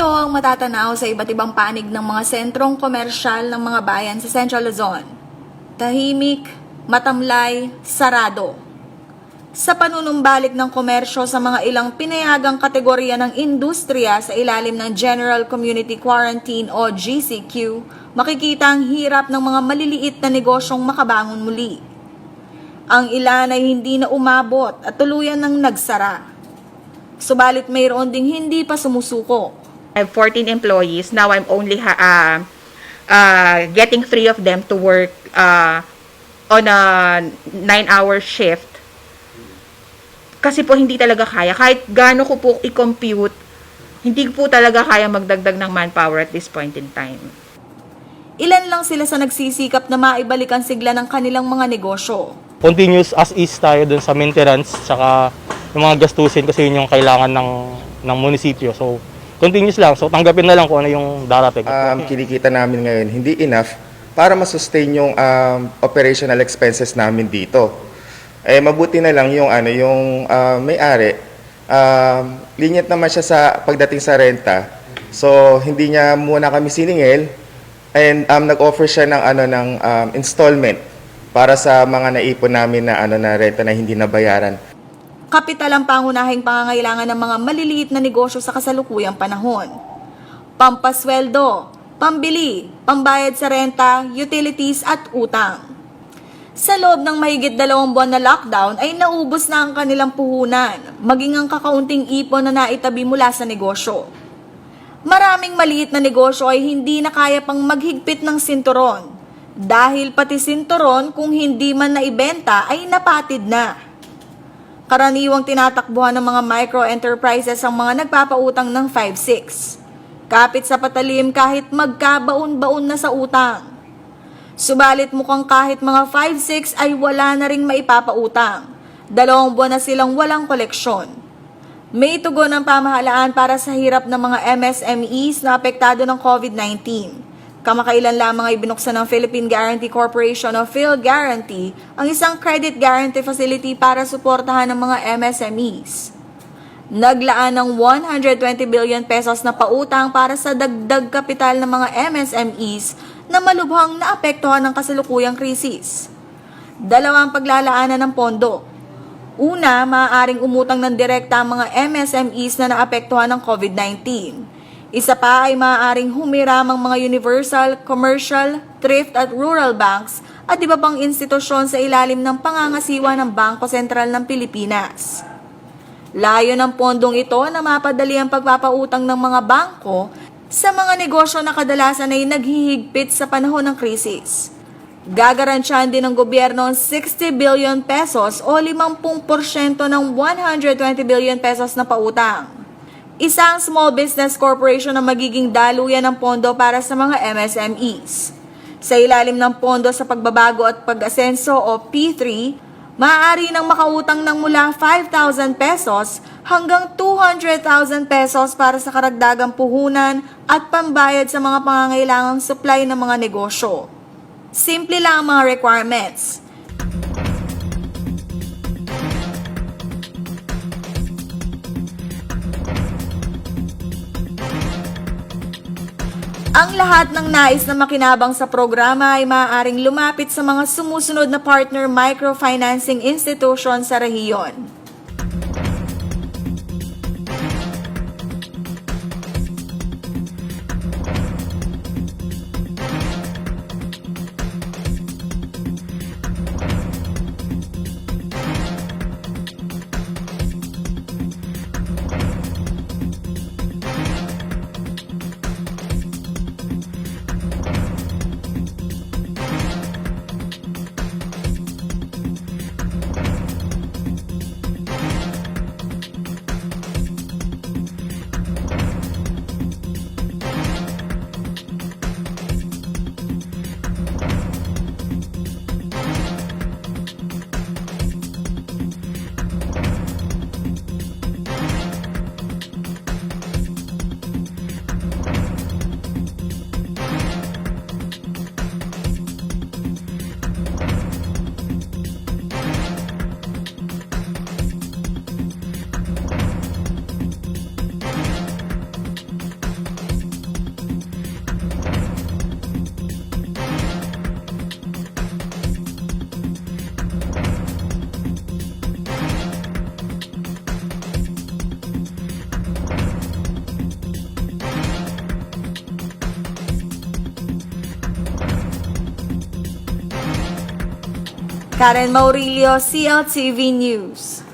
Ito ang matatanaw sa iba't ibang panig ng mga sentrong komersyal ng mga bayan sa Central Luzon. Tahimik, matamlay, sarado. Sa panunumbalik ng komersyo sa mga ilang pinayagang kategorya ng industriya sa ilalim ng General Community Quarantine o GCQ, makikita ang hirap ng mga maliliit na negosyong makabangon muli. Ang ilan ay hindi na umabot at tuluyan ng nagsara. Subalit mayroon ding hindi pa sumusuko. I have 14 employees. Now I'm only getting 3 of them to work on a 9-hour shift. Kasi po hindi talaga kaya. Kahit gaano ko po i-compute, hindi po talaga kaya magdagdag ng manpower at this point in time. Ilan lang sila sa nagsisikap na maibalik ang sigla ng kanilang mga negosyo. Continuous as is tayo dun sa maintenance tsaka yung mga gastusin kasi yun yung kailangan ng munisipyo. So, continuous lang. So, tanggapin na lang kung ano yung darating. Kinikita namin ngayon, hindi enough para masustain yung operational expenses namin dito. Eh, mabuti na lang yung, may-ari. Linyat naman siya sa pagdating sa renta. So, hindi niya muna kami siningil. And nag-offer siya ng installment para sa mga naipon namin na renta na hindi nabayaran. Kapital ang pangunahing pangangailangan ng mga maliliit na negosyo sa kasalukuyang panahon. Pampasweldo, pambili, pambayad sa renta, utilities at utang. Sa loob ng mahigit 2 buwan na lockdown ay naubos na ang kanilang puhunan, maging ang kakaunting ipon na naitabi mula sa negosyo. Maraming maliit na negosyo ay hindi na kaya pang maghigpit ng sinturon dahil pati sinturon kung hindi man naibenta ay napatid na. Karaniwang tinatakbuhan ng mga micro-enterprises ang mga nagpapautang ng 5-6. Kapit sa patalim kahit magkabaon-baon na sa utang. Subalit mukhang kahit mga 5-6 ay wala na ring maipapautang. 2 buwan na silang walang koleksyon. May tugon ang pamahalaan para sa hirap ng mga MSMEs na apektado ng COVID-19. Kamakailan lamang ay binuksan ng Philippine Guarantee Corporation o PhilGuarantee ang isang credit guarantee facility para suportahan ng mga MSMEs. Naglaan ng 120 billion pesos na pautang para sa dagdag kapital ng mga MSMEs na malubhang naapektuhan ng kasalukuyang krisis. 2 ang paglalaanan ng pondo. Una, maaaring umutang ng direkta ang mga MSMEs na naapektuhan ng COVID-19. Isa pa ay maaaring humiram ang mga universal, commercial, thrift at rural banks at iba pang institusyon sa ilalim ng pangangasiwa ng Bangko Sentral ng Pilipinas. Layo ng pondong ito na mapadali ang pagpapautang ng mga bangko sa mga negosyo na kadalasan ay naghihigpit sa panahon ng krisis. Gagarantyahan din ng gobyerno ang 60 billion pesos o 50% ng 120 billion pesos na pautang. Isang small business corporation na magiging daluyan ng pondo para sa mga MSMEs. Sa ilalim ng pondo sa pagbabago at pag-asenso o P3, maaari nang makautang ng mula 5,000 pesos hanggang 200,000 pesos para sa karagdagang puhunan at pambayad sa mga pangangailangang supply ng mga negosyo. Simple lang ang mga requirements. Ang lahat ng nais na makinabang sa programa ay maaaring lumapit sa mga sumusunod na partner microfinancing institution sa rehiyon. Karen Maurilio, CLTV News.